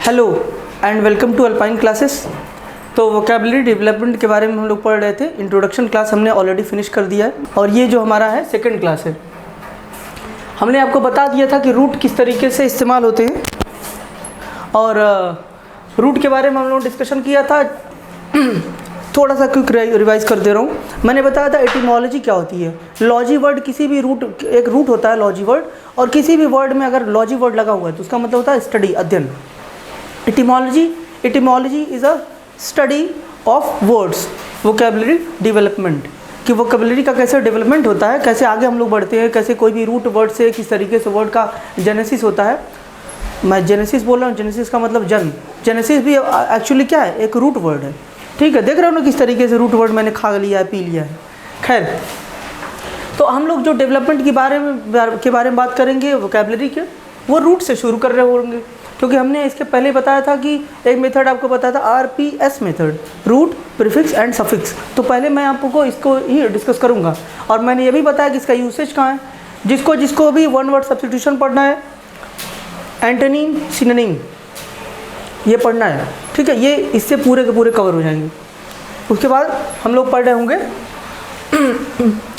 Hello and welcome to Alpine classes. तो vocabulary development के बारे में हम लोग पढ़ रहे थे। इंट्रोडक्शन क्लास हमने ऑलरेडी फिनिश कर दिया है और ये जो हमारा है सेकंड क्लास है। हमने आपको बता दिया था कि रूट किस तरीके से इस्तेमाल होते हैं और रूट के बारे में हम लोग डिस्कशन किया था। थोड़ा सा क्विक रिवाइज कर दे रहा हूँ। मैंने बताया था एटिमोलॉजी क्या होती है। लॉजी वर्ड किसी भी रूट, एक रूट होता है लॉजी वर्ड, और किसी भी वर्ड में अगर लॉजी वर्ड लगा हुआ है तो उसका मतलब होता है स्टडी, अध्ययन। Etymology is a study of words. Vocabulary development कि वोकैबुलरी का कैसे डेवलपमेंट होता है, कैसे आगे हम लोग बढ़ते हैं, कैसे कोई भी रूट वर्ड से किस तरीके से वर्ड का जेनेसिस होता है। मैं जेनेसिस बोल रहा हूँ, जेनेसिस का मतलब जन्म। जेनेसिस भी एक्चुअली क्या है, एक रूट वर्ड है। ठीक है, देख रहे हो ना किस तरीके से रूट वर्ड मैंने खा लिया है, पी लिया है। खैर, तो हम लोग जो डेवलपमेंट के बारे में बात करेंगे वोकैबुलरी के, वो रूट से शुरू कर रहे होंगे, क्योंकि हमने इसके पहले बताया था कि एक मेथड आपको बताया था RPS method, root, prefix and suffix. तो पहले मैं आपको इसको ही डिस्कस करूँगा। और मैंने ये भी बताया कि इसका यूसेज कहाँ है। जिसको भी वन वर्ड सब्स्टिट्यूशन पढ़ना है, एंटोनीम, सिनोनिम, ये पढ़ना है। ठीक है, ये इससे पूरे के पूरे कवर हो जाएंगे। उसके बाद हम लोग पढ़ रहे होंगे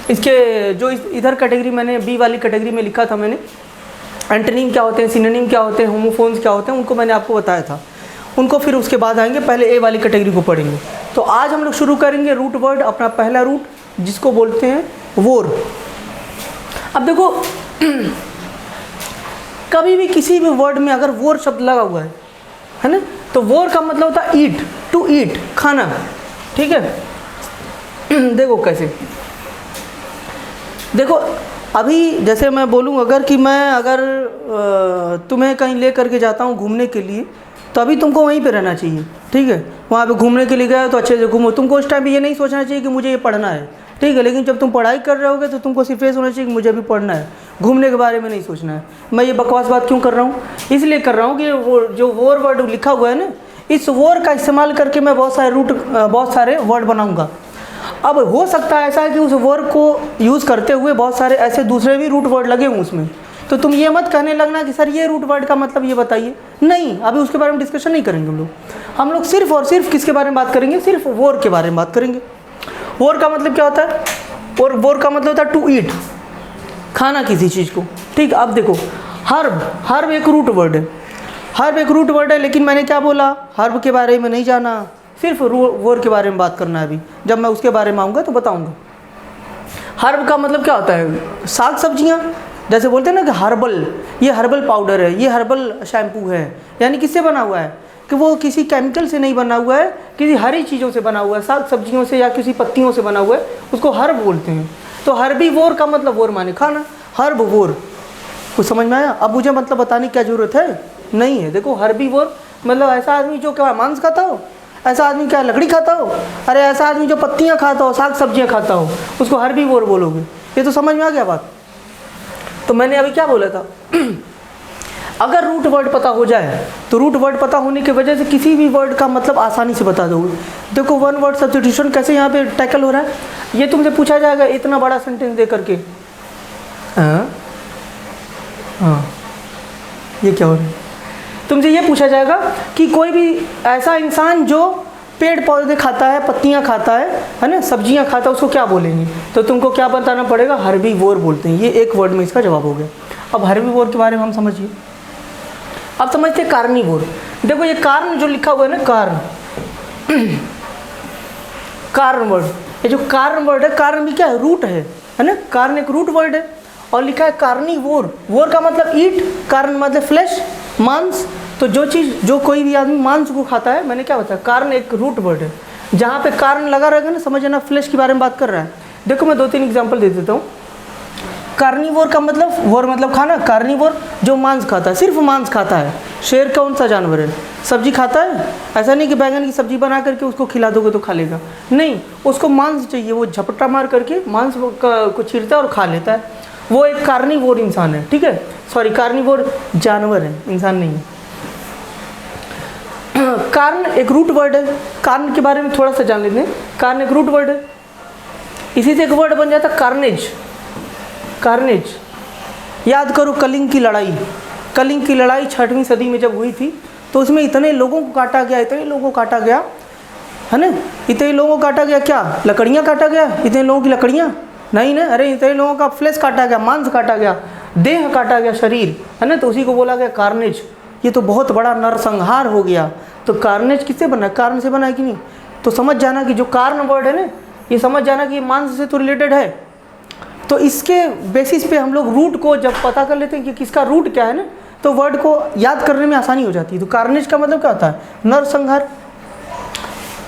इसके जो इधर कैटेगरी मैंने बी वाली कैटेगरी में लिखा था मैंने, एंटोनीम क्या होते हैं, सिनोनिम क्या होते हैं, होमोफोन्स क्या होते हैं, उनको मैंने आपको बताया था। उनको फिर उसके बाद आएंगे, पहले ए वाली कैटेगरी को पढ़ेंगे। तो आज हम लोग शुरू करेंगे रूट वर्ड, अपना पहला रूट जिसको बोलते हैं वोर। अब देखो कभी भी किसी भी वर्ड में अगर वोर शब्द लगा हुआ है ना, तो वोर का मतलब होता है ईट, टू ईट, खाना। ठीक है, देखो कैसे, देखो अभी जैसे मैं बोलूँ अगर कि मैं तुम्हें कहीं ले करके जाता हूँ घूमने के लिए, तो अभी तुमको वहीं पे रहना चाहिए। ठीक है, वहाँ पे घूमने के लिए गए तो अच्छे से घूमो। तुमको उस टाइम भी ये नहीं सोचना चाहिए कि मुझे ये पढ़ना है। ठीक है, लेकिन जब तुम पढ़ाई कर रहे होगे तो तुमको सिर्फ ये सोचना चाहिए कि मुझे भी पढ़ना है, घूमने के बारे में नहीं सोचना है। मैं ये बकवास बात क्यों कर रहा हूँ, इसलिए कर रहा हूँ कि वो जो वोर वर्ड लिखा हुआ है ना, इस वोर का इस्तेमाल करके मैं बहुत सारे वर्ड बनाऊँगा। अब हो सकता है ऐसा है कि उस वर्ड को यूज़ करते हुए बहुत सारे ऐसे दूसरे भी रूट वर्ड लगे हों उसमें, तो तुम ये मत कहने लगना कि सर ये रूट वर्ड का मतलब ये बताइए। नहीं, अभी उसके बारे में डिस्कशन नहीं करेंगे हम लोग सिर्फ और सिर्फ किसके बारे में बात करेंगे, सिर्फ वोर के बारे में बात करेंगे। वोर का मतलब क्या होता है, और वोर का मतलब होता है टू ईट, खाना किसी चीज़ को। ठीक, अब देखो हर्ब एक रूट वर्ड है, हर्ब एक रूट वर्ड है, लेकिन मैंने क्या बोला, हर्ब के बारे में नहीं जाना, सिर्फ वोर के बारे में बात करना है। अभी जब मैं उसके बारे में आऊँगा तो बताऊँगा। हर्ब का मतलब क्या होता है, साग सब्जियाँ। जैसे बोलते हैं ना कि हर्बल, ये हर्बल पाउडर है, ये हर्बल शैम्पू है, यानी किससे बना हुआ है कि वो किसी केमिकल से नहीं बना हुआ है, किसी हरी चीज़ों से बना हुआ है, साग सब्जियों से या किसी पत्तियों से बना हुआ है, उसको हर्ब बोलते हैं। तो हर्बी वोर का मतलब वोर माने खाना, हर्ब वोर। कुछ समझ में आया? अब मुझे मतलब बताने की क्या ज़रूरत है, नहीं है। देखो हर्बी वोर मतलब ऐसा आदमी जो क्या मांस खाता हो, ऐसा आदमी क्या लकड़ी खाता हो, अरे ऐसा आदमी जो पत्तियां खाता हो, साग सब्जियां खाता हो, उसको हर्बी वोर बोलोगे। ये तो समझ में आ गया बात। तो मैंने अभी क्या बोला था अगर रूट वर्ड पता हो जाए तो रूट वर्ड पता होने की वजह से किसी भी वर्ड का मतलब आसानी से बता दोगे। देखो वन वर्ड सब्स्टिट्यूशन कैसे यहाँ पे टैकल हो रहा है। ये तुमसे पूछा जाएगा इतना बड़ा सेंटेंस दे करके, हाँ ये क्या हो रहा है, तुमसे ये पूछा जाएगा कि कोई भी ऐसा इंसान जो पेड़ पौधे खाता है, पत्तियां खाता है ना, सब्जियां खाता है, उसको क्या बोलेंगे, तो तुमको क्या बताना पड़ेगा, हर्बी वोर बोलते हैं। ये एक वर्ड में इसका जवाब हो गया। अब हर्बी वोर के बारे में हम समझिए। अब समझते हैं कार्निवोर। देखो ये कार्न जो लिखा हुआ है ना, कार्न वर्ड, ये जो कार्न वर्ड है, कार्न भी क्या है, रूट है ना, कार्न एक रूट वर्ड है। और लिखा है कार्निवोर, वोर का मतलब ईट, कार्न मतलब फ्लैश, मांस। तो जो कोई भी आदमी मांस को खाता है, मैंने क्या बताया, कार्न एक रूट वर्ड है। जहाँ पे कार्न लगा रहेगा ना, समझ ना फ्लैश के बारे में बात कर रहा है। देखो मैं 2-3 एग्जांपल दे देता हूँ। कार्निवोर का मतलब, वोर मतलब खाना, कार्निवोर जो मांस खाता है, सिर्फ मांस खाता है। शेर कौन सा जानवर है, सब्जी खाता है। ऐसा नहीं कि बैंगन की सब्जी बना करके उसको खिला दोगे तो खा लेगा, नहीं, उसको मांस चाहिए। वो झपट्टा मार करके मांस को चीरता है और खा लेता है। वो एक कार्निवोर इंसान है। ठीक है, सॉरी, कार्निवोर जानवर है, इंसान नहीं है। कार्न एक रूट वर्ड है। कार्न के बारे में थोड़ा सा जान लेते हैं। कार्न एक रूट वर्ड है, इसी से एक वर्ड बन जाता कार्नेज। कार्नेज याद करो, कलिंग की लड़ाई 6वीं सदी में जब हुई थी, तो तो उसमें इतने लोगों को काटा गया, इतने लोगों को काटा गया, है ना, इतने लोगों को काटा गया, क्या लकड़ियाँ काटा गया, इतने लोगों की लकड़ियाँ नहीं ना, अरे इतने लोगों का फ्लेश काटा गया, मांस काटा गया, देह काटा गया, शरीर, है ना, तो उसी को बोला गया कार्नेज। ये तो बहुत बड़ा नरसंहार हो गया। तो कार्नेज किससे बना, कारण से बना है कि नहीं? तो समझ जाना कि जो कारण वर्ड है ना, ये समझ जाना कि ये मांस से तो रिलेटेड है। तो इसके बेसिस पे हम लोग रूट को जब पता कर लेते हैं कि किसका रूट क्या है ना, तो वर्ड को याद करने में आसानी हो जाती है। तो कार्नेज का मतलब क्या होता है? नरसंहार।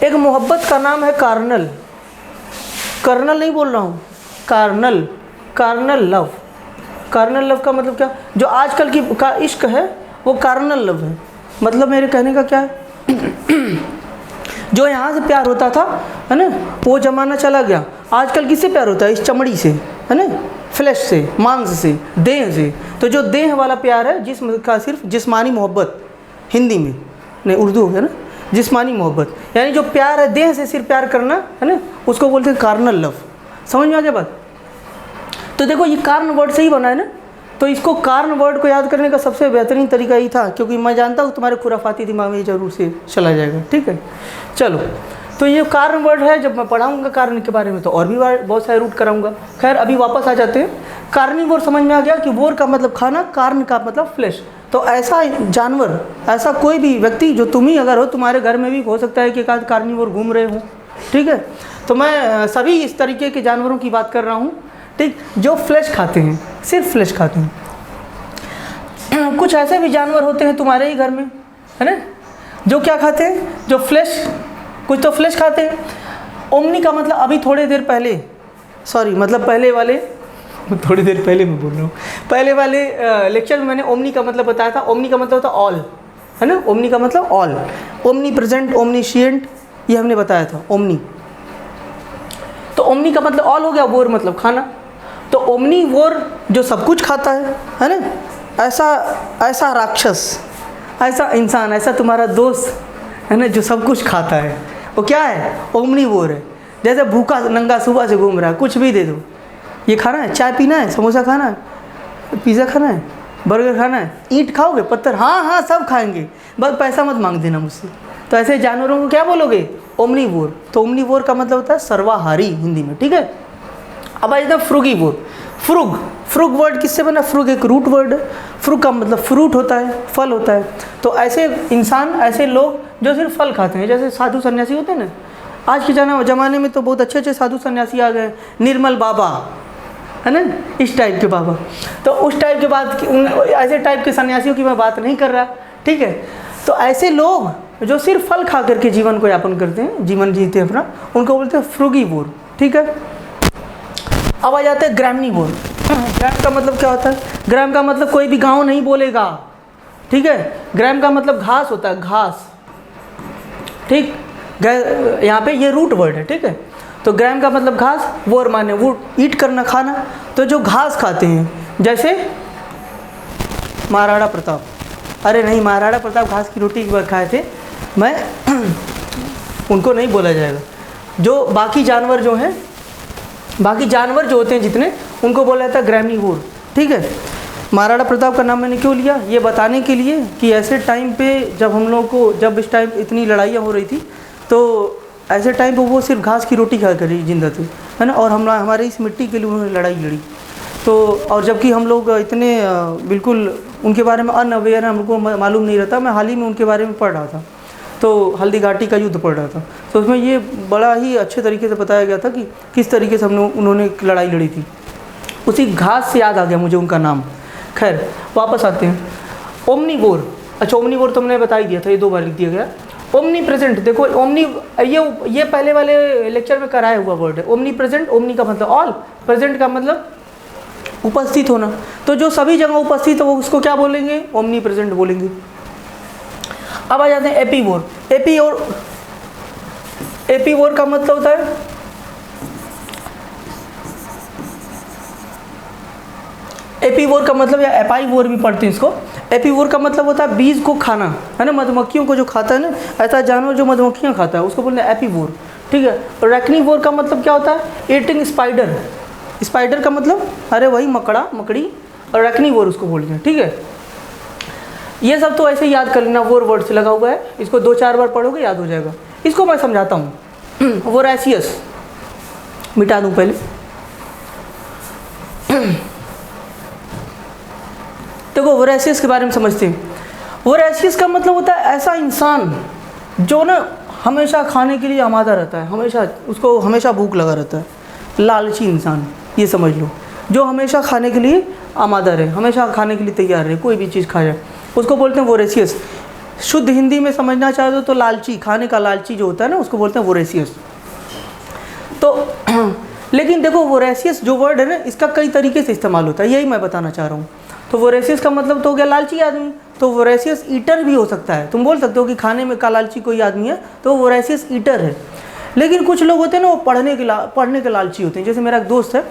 एक मोहब्बत का नाम है कार्नल, कर्नल नहीं बोल रहा हूँ, carnal, carnal love. Carnal love का मतलब क्या? जो आजकल की का इश्क है वो कार्नल लव है। मतलब मेरे कहने का क्या है जो यहाँ से प्यार होता था, है ना, वो ज़माना चला गया। आजकल किससे प्यार होता है? इस चमड़ी से, है ना, फ्लैश से, मांस से, देह से। तो जो देह वाला प्यार है, जिस्म का सिर्फ जिस्मानी मोहब्बत, हिंदी में नहीं उर्दू है ना, जिस्मानी मोहब्बत, यानी जो प्यार है देह से सिर्फ प्यार करना, है ना, उसको बोलते हैं कार्नल लव। समझ में आ गया बात? तो देखो ये कारण वर्ड से ही बना है ना, तो इसको कारण वर्ड को याद करने का सबसे बेहतरीन तरीका ही था, क्योंकि मैं जानता हूँ तुम्हारे खुराफाती दिमाग में ये जरूर से चला जाएगा। ठीक है, चलो, तो ये कारण वर्ड है। जब मैं पढ़ाऊँगा कारण के बारे में तो और भी बहुत सारे रूट कराऊंगा। खैर अभी वापस आ जाते हैं। कार्निवोर समझ में आ गया कि वोर का मतलब खाना, कारण का मतलब फ्लैश। तो ऐसा जानवर, ऐसा कोई भी व्यक्ति जो तुम ही अगर हो, तुम्हारे घर में भी हो सकता है कि एक आध कार्निवोर घूम रहे हो। ठीक है, तो मैं सभी इस तरीके के जानवरों की बात कर रहा हूँ, ठीक, जो फ्लैश खाते हैं, सिर्फ फ्लैश खाते हैं। कुछ ऐसे भी जानवर होते हैं तुम्हारे ही घर में, है ना, जो क्या खाते हैं? जो फ्लैश, कुछ तो फ्लैश खाते हैं। ओमनी का मतलब अभी थोड़ी देर पहले, सॉरी मतलब पहले वाले, थोड़ी देर पहले मैं बोल रहा हूँ, पहले वाले लेक्चर में मैंने ओमनी का मतलब बताया था। ओमनी का मतलब होता है ऑल, है ना, ओमनी का मतलब ऑल, ओमनी प्रेजेंट, ओमनीशिएंट, ये हमने बताया था ओमनी। तो ओमनी का मतलब ऑल हो गया, वोर मतलब खाना। तो ओमनी वोर जो सब कुछ खाता है ना, ऐसा राक्षस, ऐसा इंसान, ऐसा तुम्हारा दोस्त, है ना, जो सब कुछ खाता है, वो क्या है? ओमनी वोर है। जैसे भूखा नंगा सुबह से घूम रहा है, कुछ भी दे दो, ये खाना है, चाय पीना है, समोसा खाना है, पिज़्ज़ा खाना है, बर्गर खाना है, ईंट खाओगे, पत्थर, हाँ हाँ सब खाएंगे, बस पैसा मत मांग देना मुझसे। तो ऐसे जानवरों को क्या बोलोगे? ओमनीवोर। तो ओमनीवोर का मतलब होता है सर्वाहारी हिंदी में। ठीक है, अब आ जाता है फ्रूगीवोर। फ्रूग, फ्रूग वर्ड किससे बना? फ्रूग एक रूट वर्ड है। फ्रूग का मतलब फ्रूट होता है, फल होता है। तो ऐसे इंसान, ऐसे लोग जो सिर्फ फल खाते हैं, जैसे साधु सन्यासी होते हैं ना, आज के ज़माने में तो बहुत अच्छे अच्छे साधु सन्यासी आ गए, निर्मल बाबा, है ना, इस टाइप के बाबा। तो उस टाइप के बाद ऐसे टाइप के सन्यासियों की मैं बात नहीं कर रहा। ठीक है, तो ऐसे लोग जो सिर्फ फल खा करके जीवन को यापन करते हैं, जीवन जीते हैं अपना, उनको बोलते हैं फ्रूगीवोर। ठीक है, अब आ जाते हैं ग्रामनीवोर। ग्राम का मतलब क्या होता है? ग्राम का मतलब कोई भी गांव नहीं बोलेगा। ठीक है, ग्राम का मतलब घास होता है, घास। ठीक, यहाँ पे ये रूट वर्ड है। ठीक है, तो ग्राम का मतलब घास, वोर माने वो ईट करना, खाना। तो जो घास खाते हैं, जैसे महाराणा प्रताप, अरे नहीं, महाराणा प्रताप घास की रोटी एक बार खाए थे, मैं उनको नहीं बोला जाएगा। जो बाकी जानवर जो हैं, बाकी जानवर जो होते हैं जितने, उनको बोला जाता है ग्रामनीवोर। ठीक है, महाराणा प्रताप का नाम मैंने क्यों लिया? ये बताने के लिए कि ऐसे टाइम पे जब हम लोगों को, जब इस टाइम इतनी लड़ाइयाँ हो रही थी, तो ऐसे टाइम पे वो सिर्फ घास की रोटी खा कर जिंदा थे, है ना, और हमारे इस मिट्टी के लिए उन्होंने लड़ाई लड़ी। तो और जबकि हम लोग इतने बिल्कुल उनके बारे में अनअवेयर हैं, हमको मालूम नहीं रहता। मैं हाल ही में उनके बारे में पढ़ रहा था, तो हल्दी घाटी का युद्ध पढ़ रहा था, तो उसमें ये बड़ा ही अच्छे तरीके से बताया गया था कि किस तरीके से उन्होंने लड़ाई लड़ी थी। उसी घास से याद आ गया मुझे उनका नाम। खैर वापस आते हैं। ओमनीवोर, अच्छा ओमनीवोर तो मैंने बता ही दिया था, ये 2 बार लिख दिया गया। ओमनी प्रेजेंट, देखो ओमनी, ये पहले वाले लेक्चर में कराया हुआ वर्ड है। ओमनी प्रेजेंट, ओमनी का मतलब ऑल, प्रेजेंट का मतलब उपस्थित होना। तो जो सभी जगह उपस्थित है वो उसको क्या बोलेंगे? ओमनी प्रेजेंट बोलेंगे। अब आ जाते हैं एपीवोर। एपीवोर का मतलब होता है, एपीवोर का मतलब, या एपाईवोर भी पढ़ते हैं इसको। एपीवोर का मतलब होता है बीज को खाना, है ना, मधुमक्खियों को जो खाता है ना, ऐसा जानवर जो मधुमक्खियाँ खाता है उसको बोलते हैं एपीवोर। ठीक है, और रैक्नीवोर का मतलब क्या होता है? Eating spider. स्पाइडर का मतलब अरे वही मकड़ा, मकड़ी, और रैक्नीवोर उसको बोलते हैं। ठीक है, ये सब तो ऐसे ही याद कर लेना, वोर वर्ड से लगा हुआ है, इसको 2-4 बार पढ़ोगे याद हो जाएगा। इसको मैं समझाता हूँ। वोरेशियस मिटा दूँ पहले। देखो वोरेशियस के बारे में समझते हैं। वोरेशियस का मतलब होता है ऐसा इंसान जो ना हमेशा खाने के लिए आमादा रहता है, हमेशा उसको हमेशा भूख लगा रहता है। लालची इंसान, ये समझ लो, जो हमेशा खाने के लिए आमादा रहे, हमेशा खाने के लिए तैयार रहे, कोई भी चीज़ खा जाए, उसको बोलते हैं वोरेशियस। शुद्ध हिंदी में समझना चाहे तो लालची, खाने का लालची जो होता है ना, उसको बोलते हैं वोरेशियस। तो लेकिन देखो वोरेशियस जो वर्ड है ना, इसका कई तरीके से इस्तेमाल होता है, यही मैं बताना चाह रहा हूँ। तो वोरेशियस का मतलब तो हो गया लालची आदमी, तो वोरेशियस ईटर भी हो सकता है। तुम बोल सकते हो कि खाने में का लालची कोई आदमी है तो वो वोरेशियस ईटर है। लेकिन कुछ लोग होते हैं ना, वो पढ़ने के लालची होते हैं। जैसे मेरा एक दोस्त है,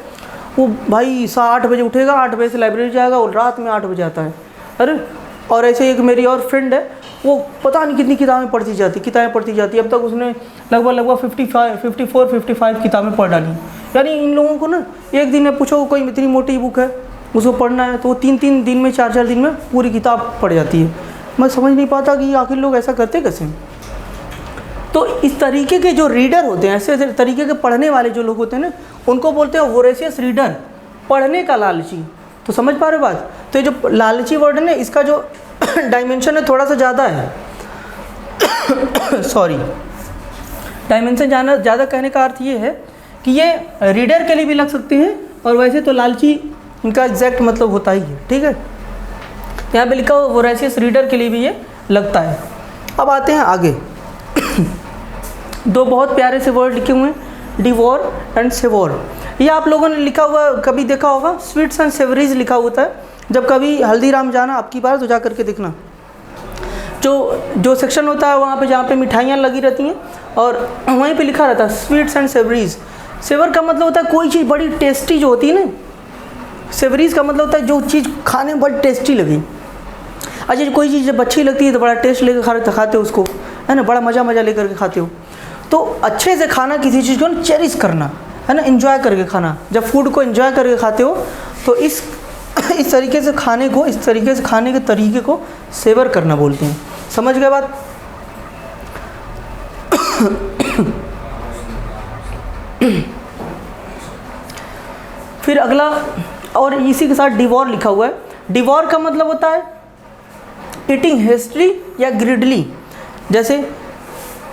वो भाई 8 बजे उठेगा, 8 बजे से लाइब्रेरी जाएगा और रात में 8 बजे आता है। अरे, और ऐसे एक मेरी और फ्रेंड है, वो पता नहीं कितनी किताबें पढ़ती जाती। अब तक उसने लगभग 54-55 किताबें पढ़ डाली। यानी इन लोगों को ना एक दिन में पूछो कोई इतनी मोटी बुक है उसको पढ़ना है तो वो 3-3 दिन में 4-4 दिन में पूरी किताब पढ़ जाती है। मैं समझ नहीं पाता कि आखिर लोग ऐसा करते कैसे। तो इस तरीके के जो रीडर होते हैं, ऐसे तरीके के पढ़ने वाले जो लोग होते हैं ना, उनको बोलते हैं वोरेशियस रीडर, पढ़ने का लालची। तो समझ पा रहे हो बात। तो ये जो लालची वर्ड है ना, इसका जो डायमेंशन है थोड़ा सा ज़्यादा है। सॉरी, डायमेंशन ज़्यादा कहने का अर्थ ये है कि ये रीडर के लिए भी लग सकते हैं, और वैसे तो लालची इनका एग्जैक्ट मतलब होता ही है। ठीक है, यहाँ पे लिखा हुआ वोरेशियस रीडर के लिए भी ये लगता है। अब आते हैं आगे। दो बहुत प्यारे से वर्ड लिखे हुए हैं, डिवोर एंड सेवोर। ये आप लोगों ने लिखा हुआ कभी देखा होगा, स्वीट्स एंड सेवरीज लिखा होता है। जब कभी हल्दीराम जाना आपकी बार तो जा करके देखना, जो सेक्शन होता है वहाँ पे जहाँ पे मिठाइयाँ लगी रहती हैं, और वहीं पे लिखा रहता है स्वीट्स एंड सेवरीज। सेवर का मतलब होता है कोई चीज़ बड़ी टेस्टी जो होती है ना, सेवरीज का मतलब होता है जो चीज़ खाने में बड़ी टेस्टी लगी। अच्छा, कोई चीज़ जब अच्छी लगती है तो बड़ा टेस्ट लेकर खाते हो उसको, है ना, बड़ा मज़ा लेकर के खाते हो। तो अच्छे से खाना, किसी चीज़ को चेरिश करना, है ना, एंजॉय करके खाना। जब फूड को एंजॉय करके खाते हो तो इस तरीके से खाने को, इस तरीके से खाने के तरीके को सेवर करना बोलते हैं। समझ गए बात। फिर अगला, और इसी के साथ डिवोर लिखा हुआ है। डिवोर का मतलब होता है ईटिंग हेस्टली या ग्रिडली। जैसे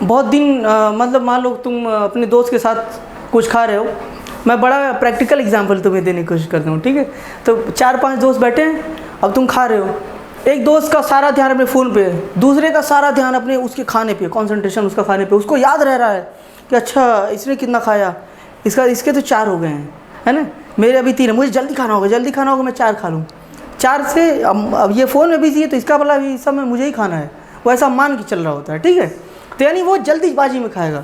बहुत दिन मतलब मान लो तुम अपने दोस्त के साथ कुछ खा रहे हो, मैं बड़ा प्रैक्टिकल एग्जांपल तुम्हें देने की कोशिश करता हूँ। ठीक है, तो 4-5 दोस्त बैठे हैं, अब तुम खा रहे हो। एक दोस्त का सारा ध्यान अपने फ़ोन पे है, दूसरे का सारा ध्यान अपने उसके खाने पे, कंसंट्रेशन उसका खाने पे। उसको याद रह रहा है कि अच्छा इसने कितना खाया, इसके तो 4 हो गए हैं, है ना, मेरे अभी 3 है, मुझे जल्दी खाना होगा, मैं 4 खा लूँ। 4 से अब ये फ़ोन में बिजी है तो इसका भला इस समय मुझे ही खाना है, वो ऐसा मान के चल रहा होता है। ठीक है, तो यानी वो जल्दीबाजी में खाएगा।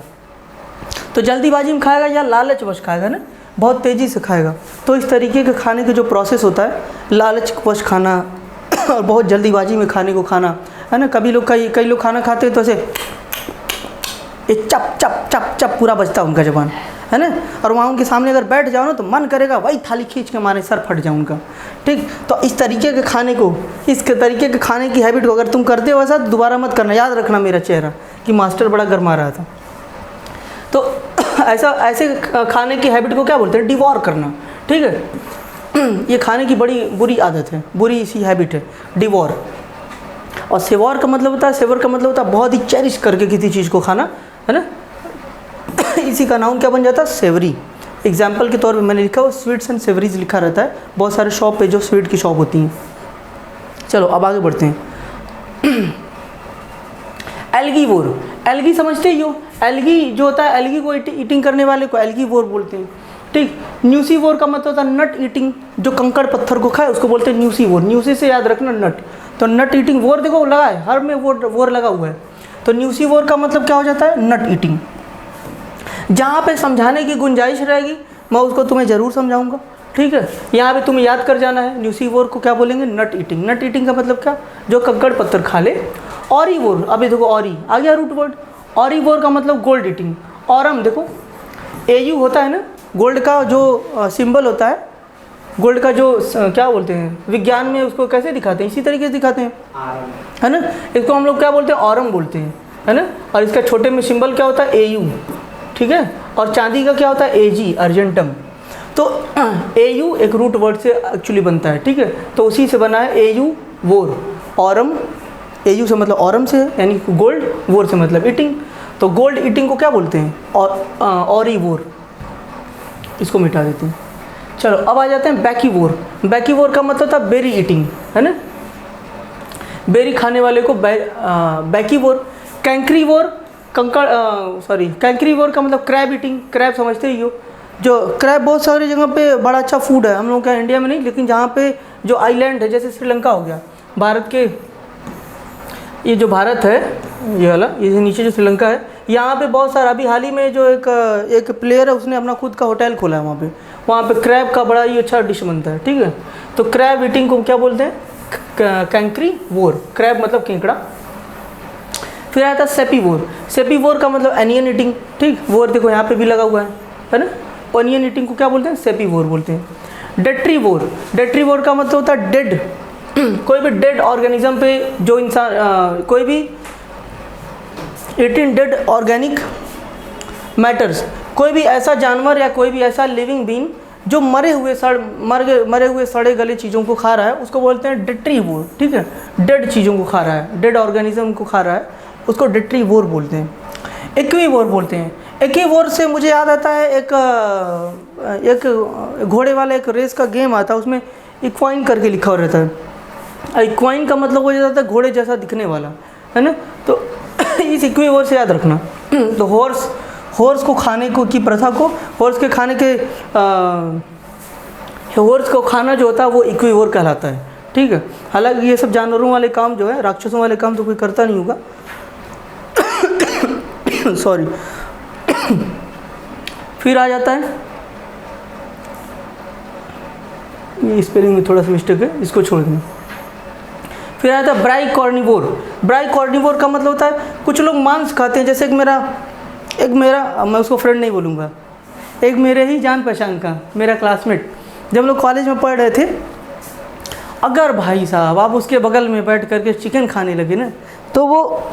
तो जल्दीबाजी में खाएगा या लालचवश खाएगा ना, बहुत तेज़ी से खाएगा। तो इस तरीके के खाने के जो प्रोसेस होता है, लालचवश खाना और बहुत जल्दीबाजी में खाने को खाना, है ना। कई लोग खाना खाते हैं तो ऐसे ये चप चप चप चप पूरा बजता है उनका ज़बान, है ना। और वहाँ उनके सामने अगर बैठ जाओ ना तो मन करेगा वही थाली खींच के मारे सर फट जाए उनका। ठीक, तो इस तरीके के खाने को, इस तरीके के खाने की हैबिट को अगर तुम करते हो ऐसा, दोबारा मत करना। याद रखना मेरा चेहरा कि मास्टर बड़ा गरमा रहा था। तो ऐसे खाने की हैबिट को क्या बोलते हैं, डिवोर करना। ठीक है, ये खाने की बड़ी बुरी आदत है, बुरी सी हैबिट है डिवोर। और सेवोर का मतलब होता है बहुत ही चेरिश करके किसी चीज़ को खाना, है ना। इसी का नाउन क्या बन जाता है, सेवरी। एग्जाम्पल के तौर पे मैंने लिखा हुआ स्वीट्स एंड सेवरीज लिखा रहता है बहुत सारे शॉप पे जो स्वीट की शॉप होती हैं। चलो अब आगे बढ़ते हैं। एल्गीवोर, एल्गी समझते ही हो, एल्गी जो होता है, एल्गी को ईटिंग करने वाले को एल्गीवोर बोलते हैं। ठीक, न्यूसीवोर का मतलब होता है नट ईटिंग, जो कंकड़ पत्थर को खाए उसको बोलते हैं न्यूसीवोर। न्यूसी से याद रखना नट, तो नट ईटिंग, वोर देखो लगा है, हर में वोर लगा हुआ है। तो न्यूसीवोर का मतलब क्या हो जाता है, नट ईटिंग। जहाँ पे समझाने की गुंजाइश रहेगी मैं उसको तुम्हें ज़रूर समझाऊंगा। ठीक है, यहाँ पे तुम्हें याद कर जाना है, न्यूसीवोर को क्या बोलेंगे, नट ईटिंग। नट ईटिंग का मतलब क्या, जो कंकड़ पत्थर खा ले। ऑरीवोर, अभी देखो ऑरी आ गया रूट वर्ड। ऑरीवोर का मतलब गोल्ड ईटिंग। ऑरम देखो, एयू होता है ना, गोल्ड का जो सिंबल होता है, गोल्ड का जो क्या बोलते हैं विज्ञान में उसको कैसे दिखाते हैं, इसी तरीके से दिखाते हैं, है ना। इसको हम लोग क्या बोलते हैं, ऑरम बोलते हैं, है ना। और इसका छोटे में सिंबल क्या होता है, AU, ठीक है। और चांदी का क्या होता है, AG, अर्जेंटम। तो AU एक रूट वर्ड से एक्चुअली बनता है, ठीक है। तो उसी से बना है AU वोर, ऑरम, AU से मतलब ऑरम से यानी गोल्ड, वोर से मतलब ईटिंग। तो गोल्ड ईटिंग को क्या बोलते हैं, ऑरी वोर, इसको मिटा देते हैं। चलो अब आ जाते हैं बैकी वोर। बैकी वोर का मतलब था बेरी ईटिंग, है ना, बेरी खाने वाले को बैकी वोर। कैंकरी वोर, कैंकरी वोर का मतलब क्रैब ईटिंग, क्रैब समझते ही हो, जो क्रैब बहुत सारी जगह पे बड़ा अच्छा फूड है, हम लोग का इंडिया में नहीं, लेकिन जहाँ पे जो आइलैंड है जैसे श्रीलंका हो गया, भारत के ये जो भारत है ये वाला, ये नीचे जो श्रीलंका है, यहाँ पे बहुत सारा, अभी हाल ही में जो एक प्लेयर है उसने अपना खुद का होटल खोला है वहाँ पे क्रैब का बड़ा ही अच्छा डिश बनता है, ठीक है। तो क्रैब ईटिंग को क्या बोलते हैं, कैंकरी वोर, क्रैब मतलब केंकड़ा। फिर आता है सेपी वोर। सेपी वोर का मतलब एनियन ईटिंग, ठीक, वोर देखो यहाँ पे भी लगा हुआ है ना। ऑनियन ईटिंग को क्या बोलते हैं, सेपी वोर बोलते हैं। डेट्री वोर, डेट्री वोर का मतलब होता है डेड, कोई भी डेड ऑर्गेनिज्म पे जो इंसान कोई भी 18 डेड ऑर्गेनिक मैटर्स, कोई भी ऐसा जानवर या कोई भी ऐसा लिविंग बीइंग जो मरे हुए सड़े गले चीज़ों को खा रहा है, उसको बोलते हैं डेट्री वोर, ठीक है। डेड चीज़ों को खा रहा है, डेड ऑर्गेनिज्म को खा रहा है, उसको डेट्री वोर बोलते हैं। एक्वी वोर बोलते हैं। एक्वी वोर से मुझे याद आता है एक घोड़े वाला एक रेस का गेम आता है, उसमें इक्वाइन करके लिखा हुआ रहता है। इक्वाइन का मतलब हो जाता है घोड़े जैसा दिखने वाला, है ना। तो इस इक्वी वोर से याद रखना। तो हॉर्स को खाने को की प्रथा को, हॉर्स को खाना जो होता है वो इक्वी वोर कहलाता है, ठीक है। हालांकि ये सब जानवरों वाले काम जो है, राक्षसों वाले काम तो कोई करता नहीं होगा, सॉरी। फिर आ जाता है, ये स्पेलिंग में थोड़ा सा मिस्टेक है, इसको छोड़ देना। फिर आता है ब्राई कॉर्निवोर। ब्राई कॉर्निवोर का मतलब होता है कुछ लोग मांस खाते हैं, जैसे एक मेरा मैं उसको फ्रेंड नहीं बोलूँगा, एक मेरे ही जान पहचान का मेरा क्लासमेट, जब हम लोग कॉलेज में पढ़ रहे थे, अगर भाई साहब आप उसके बगल में बैठ करके चिकन खाने लगे ना, तो वो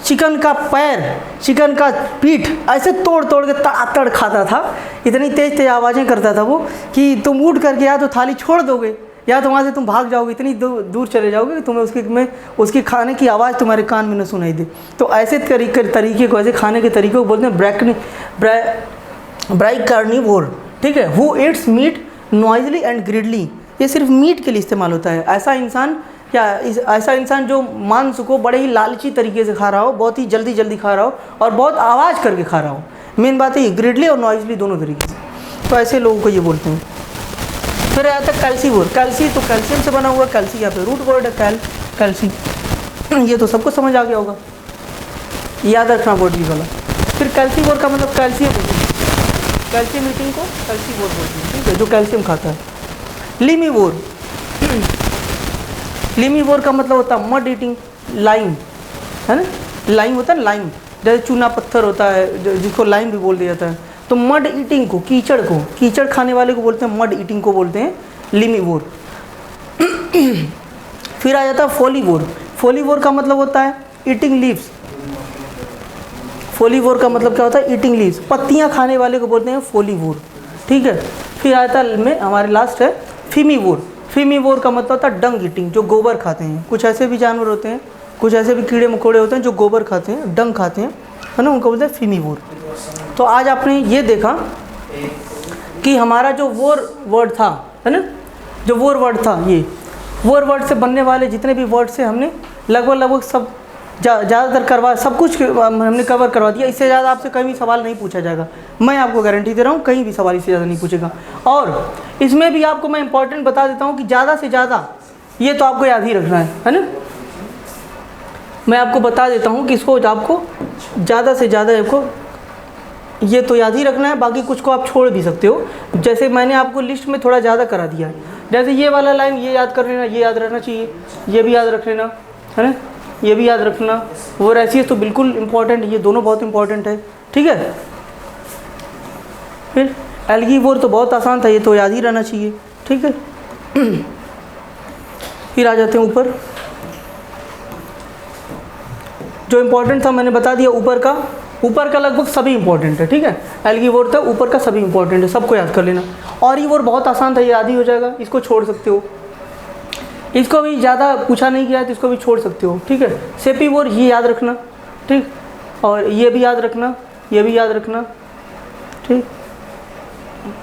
चिकन का पैर, चिकन का पीठ ऐसे तोड़ तोड़ के तड़ातड़ खाता था, इतनी तेज़ तेज़ आवाज़ें करता था वो कि तुम उठ करके या तो थाली छोड़ दोगे या तो वहाँ से तुम भाग जाओगे, इतनी दूर चले जाओगे कि तुम्हें उसकी खाने की आवाज़ तुम्हारे कान में न सुनाई दे। तो ऐसे तरीके को, ऐसे खाने के तरीके को बोलते हैं ब्राई कार्निवोर, ठीक है। Who eats meat noisily and greedily, ये सिर्फ मीट के लिए इस्तेमाल होता है। ऐसा इंसान जो मांस को बड़े ही लालची तरीके से खा रहा हो, बहुत ही जल्दी खा रहा हो और बहुत आवाज़ करके खा रहा हो। मेन बात है ग्रिडली और नॉइजली दोनों तरीके से, तो ऐसे लोगों को ये बोलते हैं। फिर आता है कैल्सीवोर। कैल्सी तो कैल्शियम से बना हुआ, कैल्सी यहाँ पे रूट वर्ड है, कैल्सी, ये तो सबको समझ आ गया होगा, याद रखना वर्ड भी वाला। फिर कैल्सीवोर का मतलब कैल्शियम ईटिंग को कैल्सीवोर बोलते हैं, ठीक है, जो कैल्शियम खाता है। लिमीवोर, लिमीवोर का मतलब होता है मड ईटिंग, लाइम, है ना, लाइम होता है, लाइम जैसे चूना पत्थर होता है जिसको लाइम भी बोल दिया जाता है। तो मड ईटिंग को, कीचड़ खाने वाले को बोलते हैं, मड ईटिंग को बोलते हैं लिमीवोर। फिर आ जाता है फोलीवोर। फोलीवोर का मतलब होता है ईटिंग लीव्स। फोलीवोर का मतलब क्या होता है, ईटिंग लीव्स, पत्तियां खाने वाले को बोलते हैं फोलीवोर, ठीक है। फिर आता है में हमारे लास्ट है फीमीवोर। फीमीवोर का मतलब होता है डंग ईटिंग, जो गोबर खाते हैं। कुछ ऐसे भी जानवर होते हैं, कुछ ऐसे भी कीड़े मकोड़े होते हैं जो गोबर खाते हैं, डंग खाते हैं, है ना, उनको बोलते हैं फीमीवोर। तो आज आपने ये देखा कि हमारा जो वोर वर्ड था, है ना, जो वोर वर्ड था, ये वोर वर्ड से बनने वाले जितने भी वर्ड से हमने लगभग सब ज़्यादातर सब कुछ हमने कवर करवा दिया। इससे ज़्यादा आपसे कहीं भी सवाल नहीं पूछा जाएगा, मैं आपको गारंटी दे रहा हूँ, कहीं भी सवाल इससे ज़्यादा नहीं पूछेगा। और इसमें भी आपको मैं इंपॉर्टेंट बता देता हूँ कि ज़्यादा से ज़्यादा ये तो आपको याद ही रखना है ना। मैं आपको बता देता हूँ कि इसको आपको ज़्यादा से ज़्यादा आपको ये तो याद ही रखना है, बाकी कुछ को आप छोड़ भी सकते हो। जैसे मैंने आपको लिस्ट में थोड़ा ज़्यादा करा दिया है, जैसे ये वाला लाइन ये याद कर लेना, ये याद रहना चाहिए, ये भी याद रख लेना, है ना, ये भी याद रखना। वो ऐसी है तो बिल्कुल इम्पॉर्टेंट, ये दोनों बहुत इम्पॉर्टेंट है, ठीक है। फिर एल्गीवोर तो बहुत आसान था, ये तो याद ही रहना चाहिए, ठीक है। फिर आ जाते हैं ऊपर, जो इम्पोर्टेंट था मैंने बता दिया। ऊपर का लगभग सभी इंपॉर्टेंट है, ठीक है। एल्गीवोर था, ऊपर का सभी इंपॉर्टेंट है, सबको याद कर लेना। ऑरिवोर बहुत आसान था, ये याद ही हो जाएगा, इसको छोड़ सकते हो। इसको भी ज़्यादा पूछा नहीं गया तो इसको भी छोड़ सकते हो, ठीक है। सेपीवोर ये याद रखना, ठीक, और ये भी याद रखना, ये भी याद रखना, ठीक।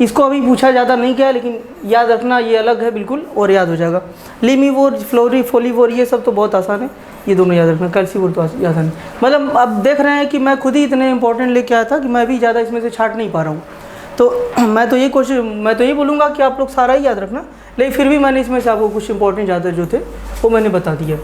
इसको अभी पूछा ज़्यादा नहीं गया लेकिन याद रखना, ये अलग है बिल्कुल और याद हो जाएगा। लिमीवोर, फोलीवोर ये सब तो बहुत आसान है, ये दोनों याद रखना। कैल्सीवोर तो आसान है। मतलब अब देख रहे हैं कि मैं खुद ही इतने इंपॉर्टेंट लेके आया था कि मैं भी ज़्यादा इसमें से छाट नहीं पा रहा हूँ। तो मैं तो ये बोलूँगा कि आप लोग सारा ही याद रखना, लेकिन फिर भी मैंने इसमें से आपको कुछ इंपॉर्टेंट ज़्यादा जो थे वो मैंने बता दिया।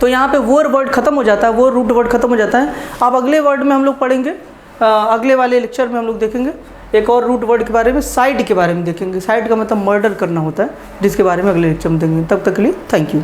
तो यहाँ पे वोर वर्ड ख़त्म हो जाता है, वो रूट वर्ड ख़त्म हो जाता है। अब अगले वर्ड में हम लोग पढ़ेंगे, अगले वाले लेक्चर में हम लोग देखेंगे एक और रूट वर्ड के बारे में, साइड के बारे में देखेंगे। साइड का मतलब मर्डर करना होता है, जिसके बारे में अगले लेक्चर में देखेंगे। तब तक के लिए थैंक यू।